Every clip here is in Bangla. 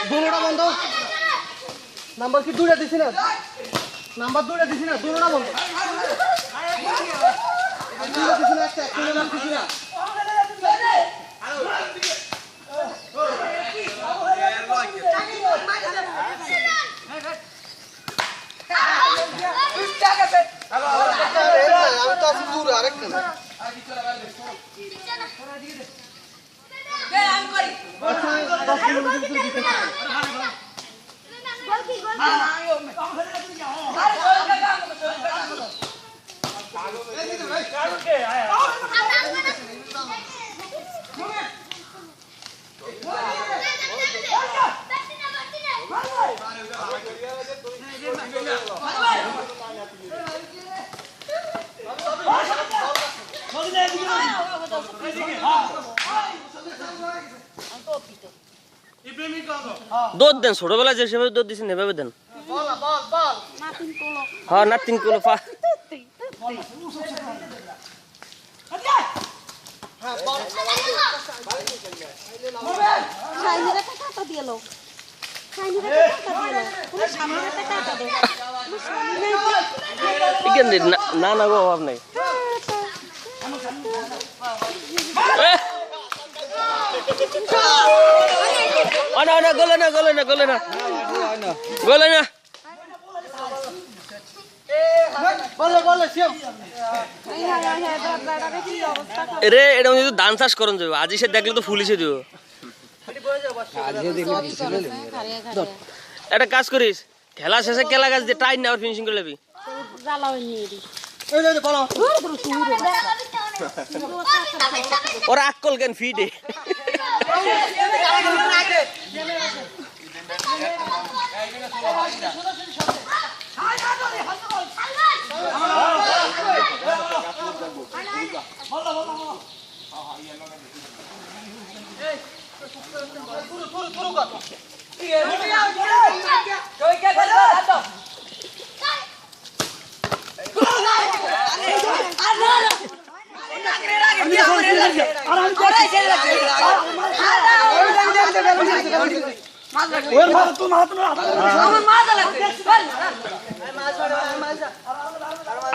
দুটোটা বন্ধ নাম্বার কি দুটো দিছি না নাম্বার দুটো দিছি না দুটোটা বন্ধ দুধ দেন ছোটবেলায় যে সেভাবে দুধ দিচ্ছেন এভাবে দেন হ্যাঁ নাতিন কুলো পা না না গো অভাব নাই গলে না গলে না গলে না গলে না রে এটা যদি ধান চাষ করুন যাবে আজি সে দেখলে তো ফুলিছে দিব একটা কাজ করিস খেলা শেষে কেলা গাছ দিয়ে টাইট না আর ফিনিশিং করে নেবি ওরা আকল কেন ফিডে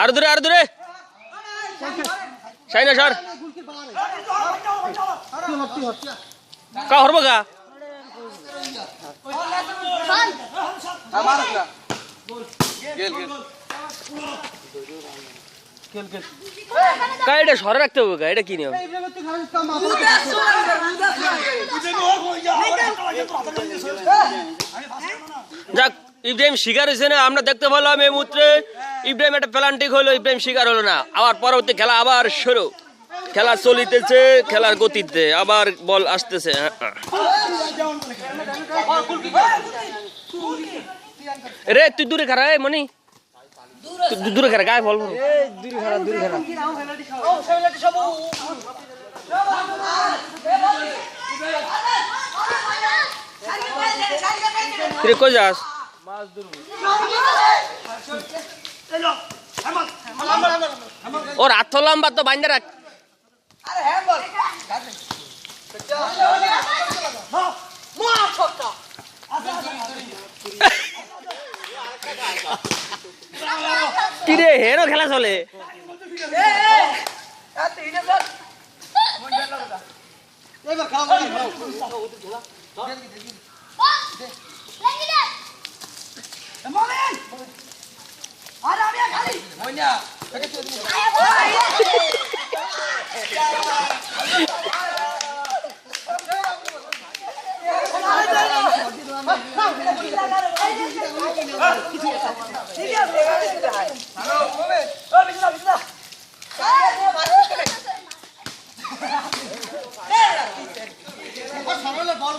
আর দূরে আর দূরে সাইনা সর কা হরব গা এটা সরে রাখতে হবে গা এটা কি নিয়ম যাক ইব্রাহিম শিকার হয়েছে না আমরা দেখতে পেলাম এই মুহূর্তে ইব্রাহিম একটা প্লান্টিক হলো ইব্রাহিম শিকার হলো না আবার পরবর্তী খেলা আবার শুরু খেলা চলিতেছে খেলার গতিতে আবার বল আসতেছে রে তুই দূরে খারা মনি দূরে খারা গায়ে বল দূরে খারা তুই কই যাস ওর হাত লম্বা তো বাইন্দা রাখ কিরে হেরো খেলা চলে সরলে বল